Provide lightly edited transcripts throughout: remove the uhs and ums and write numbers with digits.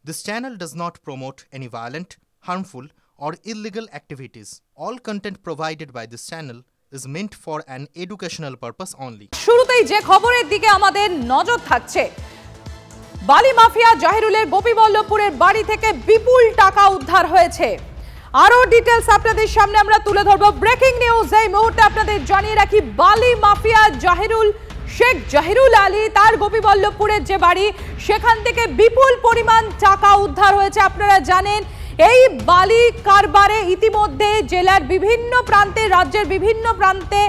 This channel does not promote any violent, harmful, or illegal activities. All content provided by this channel is meant for an educational purpose only. শুরুতেই যে খবরের দিকে আমাদের নজর থাকছে, বালি মাফিয়া জাহিরুলের গোপীবল্লভপুরের বাড়ি থেকে বিপুল টাকা উদ্ধার হয়েছে। আরো ডিটেইলস আপনাদের সামনে আমরা তুলে ধরব। ব্রেকিং নিউজ এই মুহূর্তে আপনাদের জানিয়ে রাখি, বালি মাফিয়া শেখ জাহিরুল আলী তার গোপীবল্লভপুরের যে বাড়ি, সেখান থেকে বিপুল পরিমাণ টাকা উদ্ধার হয়েছে। আপনারা জানেন এই বালি কারবারে ইতিমধ্যে জেলার বিভিন্ন প্রান্তে, রাজ্যের বিভিন্ন প্রান্তে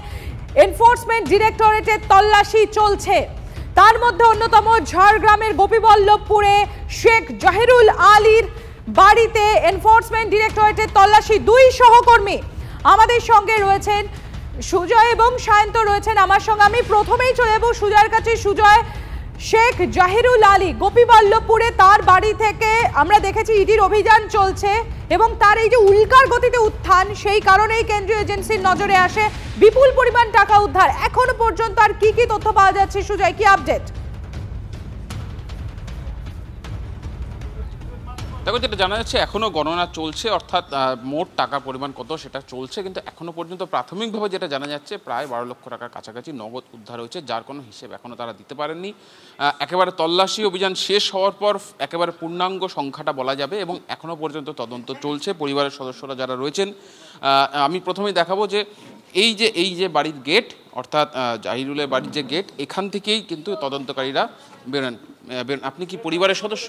এনফোর্সমেন্ট ডিরেক্টরেটের তল্লাশি চলছে। তার মধ্যে অন্যতম ঝাড়গ্রামের গোপীবল্লভপুরে শেখ জাহিরুল আলীর বাড়িতে এনফোর্সমেন্ট ডিরেক্টরেটের তল্লাশি। দুই সহকর্মী আমাদের সঙ্গে রয়েছেন, সুজয় এবং সায়ন্ত রয়েছেন আমার সঙ্গে। আমি প্রথমেই চলে যাব সুজয়ের কাছে। সুজয়, শেখ জাহিরুল আলী গোপীবল্লভপুরে তার বাড়ি থেকে আমরা দেখেছি ইডির অভিযান চলছে এবং তার এই যে উল্কার গতিতে উত্থান, সেই কারণেই কেন্দ্রীয় এজেন্সির নজরে আসে বিপুল পরিমাণ টাকা উদ্ধার। এখনো পর্যন্ত আর কি কি তথ্য পাওয়া যাচ্ছে সুজয়, কি আপডেট? দেখো, যেটা জানা যাচ্ছে এখনও গণনা চলছে, অর্থাৎ মোট টাকা পরিমাণ কত সেটা চলছে, কিন্তু এখনও পর্যন্ত প্রাথমিকভাবে যেটা জানা যাচ্ছে প্রায় 12 লক্ষ টাকার কাছাকাছি নগদ উদ্ধার হয়েছে, যার কোনো হিসেব এখনও তারা দিতে পারেননি। একেবারে তল্লাশি অভিযান শেষ হওয়ার পর একেবারে পূর্ণাঙ্গ সংখ্যাটা বলা যাবে এবং এখনও পর্যন্ত তদন্ত চলছে। পরিবারের সদস্যরা যারা রয়েছেন, আমি প্রথমেই দেখাবো যে এই যে বাড়ির গেট, অর্থাৎ জাহিরুলের বাড়ির যে গেট, এখান থেকেই কিন্তু তদন্তকারীরা বেরোন। আপনি কি পরিবারের সদস্য?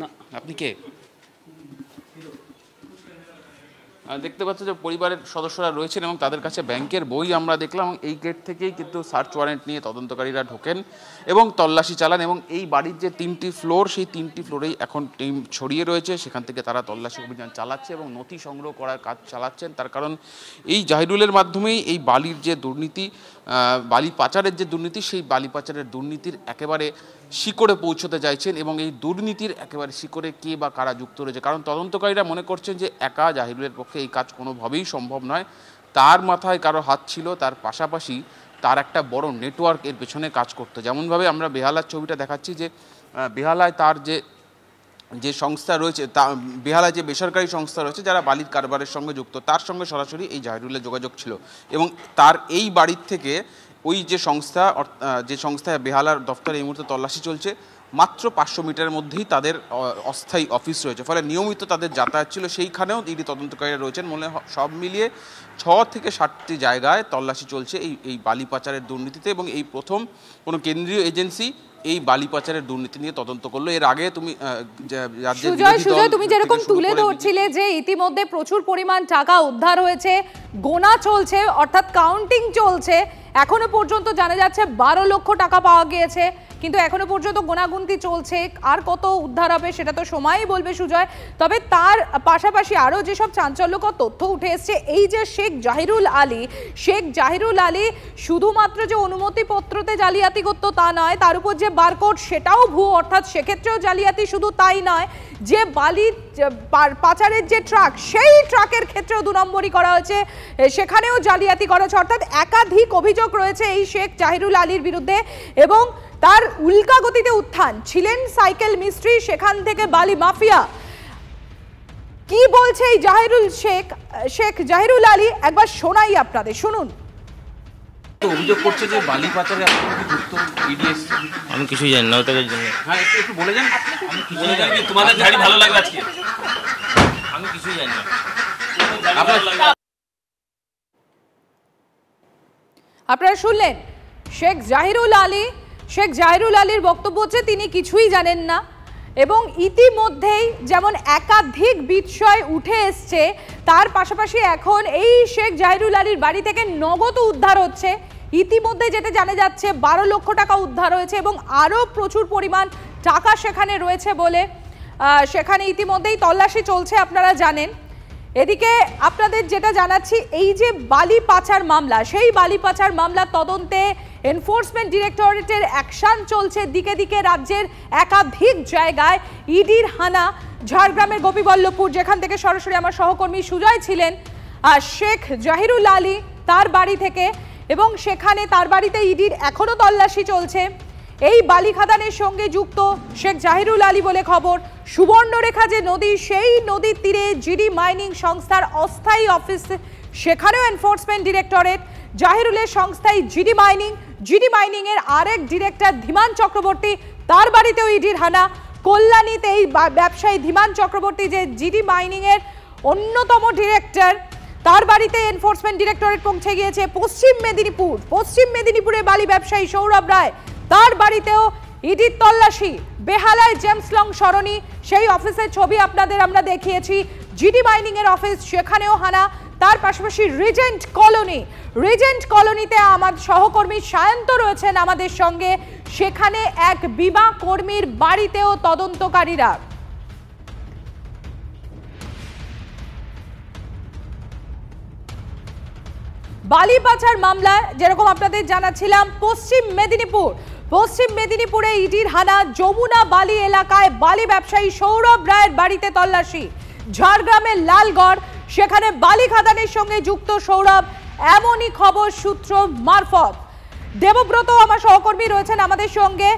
না। আপনি কে? দেখতে পাচ্ছ যে পরিবারের সদস্যরা রয়েছেন এবং তাদের কাছে ব্যাংকের বই আমরা দেখলাম। এই গেট থেকেই কিন্তু সার্চ ওয়ারেন্ট নিয়ে তদন্তকারীরা ঢোকেন এবং তল্লাশি চালান এবং এই বাড়ির যে 3টি ফ্লোর, সেই 3টি ফ্লোরেই এখন টিম ছড়িয়ে রয়েছে। সেখান থেকে তারা তল্লাশি অভিযান চালাচ্ছে এবং নথি সংগ্রহ করার কাজ চালাচ্ছেন। তার কারণ এই জাহিরুলের মাধ্যমেই এই বালির যে দুর্নীতি, বালি পাচারের যে দুর্নীতি, সেই বালি পাচারের দুর্নীতির একেবারে শিকড়ে পৌঁছতে চাইছেন এবং এই দুর্নীতির একেবারে শিকড়ে কে বা কারা যুক্ত রয়েছে। কারণ তদন্তকারীরা মনে করছেন যে একা জাহিরুলের পক্ষে এই কাজ কোনোভাবেই সম্ভব নয়। তার মাথায় কারো হাত ছিল, তার পাশাপাশি তার একটা বড় নেটওয়ার্ক এর পেছনে কাজ করতো। যেমনভাবে আমরা বেহালার ছবিটা দেখাচ্ছি, যে বেহালায় তার যে সংস্থা রয়েছে, বেহালায় যে বেসরকারি সংস্থা রয়েছে যারা বালির কারবারের সঙ্গে যুক্ত, তার সঙ্গে সরাসরি এই জাহিরুলের যোগাযোগ ছিল এবং তার এই বাড়ির থেকে ওই যে সংস্থায় বেহালার দফতর এই মুহূর্তে তল্লাশি চলছে, মাত্র 500 মিটারের মধ্যেই তাদের অস্থায়ী অফিস রয়েছে, ফলে নিয়মিত তাদের যাতায়াত ছিল। সেইখানেও ইডি তদন্তকারীরা রয়েছেন। মনে সব মিলিয়ে 6 থেকে 7টি জায়গায় তল্লাশি চলছে এই বালি পাচারের দুর্নীতিতে এবং এই প্রথম কোনো কেন্দ্রীয় এজেন্সি এই বালি পাচারের দুর্নীতি নিয়ে তদন্ত করলো। এর আগে তুমি যেরকম তুলে ধরছিলে যে ইতিমধ্যে প্রচুর পরিমাণ টাকা উদ্ধার হয়েছে, গোনা চলছে, অর্থাৎ কাউন্টিং চলছে। এখনো পর্যন্ত জানা যাচ্ছে 12 লক্ষ টাকা পাওয়া গিয়েছে, কিন্তু এখনো পর্যন্ত গোনাগুনতি চলছে। আর কত উদ্ধার হবে সেটা তো সময়ই বলবে সুজয়। তবে তার পাশাপাশি আরও যেসব চাঞ্চল্যকর তথ্য উঠে এসছে, এই যে শেখ জাহিরুল আলী শুধুমাত্র যে অনুমতিপত্রতে জালিয়াতি করতো তা নয়, তার উপর যে বারকোড সেটাও ভুয়ো, অর্থাৎ সেক্ষেত্রেও জালিয়াতি। শুধু তাই নয়, যে বালির পাচারের যে ট্রাক, সেই ট্রাকের ক্ষেত্রেও 2 নম্বরই করা হয়েছে, সেখানেও জালিয়াতি করা হয়েছে। অর্থাৎ একাধিক অভিযোগ রয়েছে এই শেখ জাহিরুল আলীর বিরুদ্ধে এবং তার উল্কা গতিতে উত্থান। ছিলেন সাইকেল মিস্ত্রি, সেখান থেকে বালি মাফিয়া। কি বলছে এই শেখ জাহিরুল আলী, একবার শোনাই আপনাদের, শুনুন। অভিযোগ করছে যে বালি পাচারে যুক্ত ইডিএস। আমি কিছুই জানি না ওটার জন্য। হ্যাঁ, একটু বলে যান। আমি কিছুই জানি না। তোমাদের গাড়ি ভালো লাগবে আজকে? আমি কিছুই জানি না। আপনারা শুনলেন শেখ জাহিরুল আলীর বক্তব্য হচ্ছে তিনি কিছুই জানেন না এবং ইতিমধ্যেই যেমন একাধিক বিষয় উঠে এসছে, তার পাশাপাশি এখন এই শেখ জাহিরুল আলীর বাড়ি থেকে নগদ উদ্ধার হচ্ছে। ইতিমধ্যে যেটা জানা যাচ্ছে 12 লক্ষ টাকা উদ্ধার হয়েছে এবং আরও প্রচুর পরিমাণ টাকা সেখানে রয়েছে বলে সেখানে ইতিমধ্যেই তল্লাশি চলছে, আপনারা জানেন। এদিকে আপনাদের যেটা জানাচ্ছি, এই যে বালি পাচার মামলা, সেই বালি পাচার মামলার তদন্তে এনফোর্সমেন্ট ডিরেক্টরেটের অ্যাকশন চলছে। দিকে দিকে রাজ্যের একাধিক জায়গায় ইডির হানা। ঝাড়গ্রামের গোপীবল্লভপুর, যেখান থেকে সরাসরি আমার সহকর্মী সুজয় ছিলেন, শেখ জাহিরুল আলী তার বাড়ি থেকে, এবং সেখানে তার বাড়িতে ইডির এখনো তল্লাশি চলছে। এই বালি খাদানের সঙ্গে যুক্ত শেখ জাহিরুল আলী বলে খবর। সুবর্ণরেখা যে নদী, সেই নদীর তীরে জিডি মাইনিং সংস্থার অস্থায়ী অফিস, সেখানেও এনফোর্সমেন্ট ডিরেক্টরেট। জাহিরুলের সংস্থায় জিডি মাইনিং এর আরেক ডিরেক্টর ধীমান চক্রবর্তী, তার বাড়িতেও ইডির হানা। কল্যাণীতে এই ব্যবসায়ী ধীমান চক্রবর্তী, যে জিডি মাইনিং এর অন্যতম ডিরেক্টর, তার বাড়িতে এনফোর্সমেন্ট ডিরেক্টরেট পৌঁছে গিয়েছে। পশ্চিম মেদিনীপুরে বালি ব্যবসায়ী সৌরভ রায়, তার বাড়িতেও ইডির তল্লাশি। বেহালায় জেমস লং সরণি, সেই অফিসের ছবি আপনাদের আমরা দেখিয়েছি। জিডি মাইনিং এর অফিস, সেখানেও হানা। তার পাশাপাশি রিজেন্ট কলোনিতে আমার সহকর্মী সায়ন্ত রয়েছেন আমাদের সঙ্গে, সেখানে এক বিমা কর্মীর বাড়িতেও তদন্তকারীরা। বালি পাচার মামলায় যেরকম আপনাদের জানাচ্ছিলাম, পশ্চিম মেদিনীপুরে ইডির হানা। যমুনা বালি এলাকায় বালি ব্যবসায়ী সৌরভ রায়ের বাড়িতে তল্লাশি। ঝাড়গ্রামের লালগড়, সেখানে বালি খাদানের সঙ্গে যুক্ত সৌরভ, এমনই খবর সূত্র মারফত। দেবব্রত আমার সহকর্মী রয়েছেন আমাদের সঙ্গে।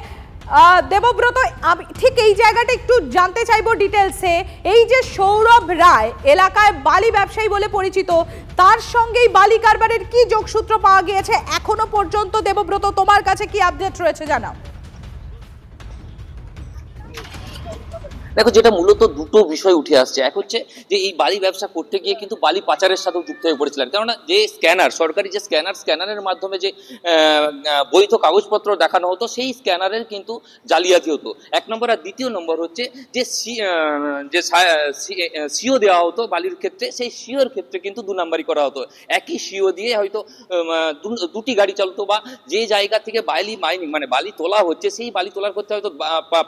দেবব্রত, আমি ঠিক এই জায়গাটা একটু জানতে চাইবো ডিটেলসে। এই যে সৌরভ রায় এলাকায় বালি ব্যবসায়ী বলে পরিচিত, তার সঙ্গেই বালি কারবারের কি যোগসূত্র পাওয়া গিয়েছে এখনো পর্যন্ত? দেবব্রত, তোমার কাছে কি আপডেট রয়েছে জানাও। দেখো, যেটা মূলত দুটো বিষয় উঠে আসছে। এক হচ্ছে যে এই বালি ব্যবসা করতে গিয়ে কিন্তু বালি পাচারের সাথেও যুক্ত হয়ে পড়েছিলেন, কেননা যে স্ক্যানার, সরকারি যে স্ক্যানারের মাধ্যমে যে বৈধ কাগজপত্র দেখানো হতো, সেই স্ক্যানারের কিন্তু জালিয়াতি হতো, এক নম্বর। আর দ্বিতীয় নম্বর হচ্ছে যে সিও দেওয়া হতো বালির ক্ষেত্রে, সেই সিওর ক্ষেত্রে কিন্তু 2 নাম্বারি করা হতো। একই সিও দিয়ে হয়তো দুটি গাড়ি চলতো, বা যে জায়গা থেকে বালি মাইনিং মানে বালি তোলা হচ্ছে, সেই বালি তোলার করতে হয়তো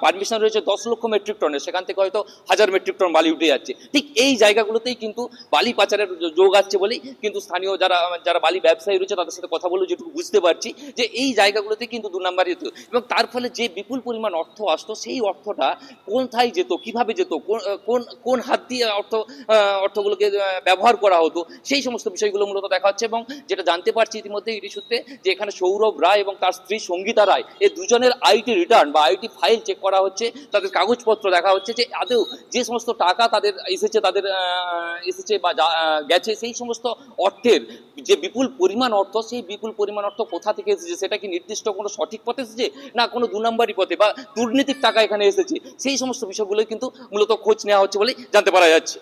পারমিশন রয়েছে 10 লক্ষ মেট্রিক টনের, সেখান থেকে হয়তো 1000 মেট্রিক টন বালি উঠে যাচ্ছে। ঠিক এই জায়গাগুলোতেই কিন্তু বালি পাচারের যোগ আসছে বলেই কিন্তু স্থানীয় যারা বালি ব্যবসায়ী রয়েছে তাদের সাথে কথা বলে যেটুকু বুঝতে পারছি, যে এই জায়গাগুলোতে কিন্তু 2 নাম্বারই হতো। এবং তার ফলে যে বিপুল পরিমাণ অর্থ আসতো, সেই অর্থটা কোথায় যেত, কিভাবে যেত, কোন হাত দিয়ে অর্থগুলোকে ব্যবহার করা হতো, সেই সমস্ত বিষয়গুলো মূলত দেখা হচ্ছে। এবং যেটা জানতে পারছি ইতিমধ্যে ইডি সূত্রে, যে এখানে সৌরভ রায় এবং তার স্ত্রী সঙ্গীতা রায়, এই দুজনের আইটি রিটার্ন বা আইটি ফাইল চেক করা হচ্ছে, তাদের কাগজপত্র দেখা হচ্ছে, যে আদৌ যে সমস্ত টাকা তাদের এসেছে বা গেছে, সেই সমস্ত অর্থের যে বিপুল পরিমাণ অর্থ, সেই বিপুল পরিমাণ অর্থ কোথা থেকে এসেছে, সেটা কি নির্দিষ্ট কোনো সঠিক পথে এসেছে, না কোনো 2 নাম্বারি পথে বা দুর্নীতির টাকা এখানে এসেছে, সেই সমস্ত বিষয়গুলো কিন্তু মূলত খোঁজ নেওয়া হচ্ছে বলেই জানতে পারা যাচ্ছে।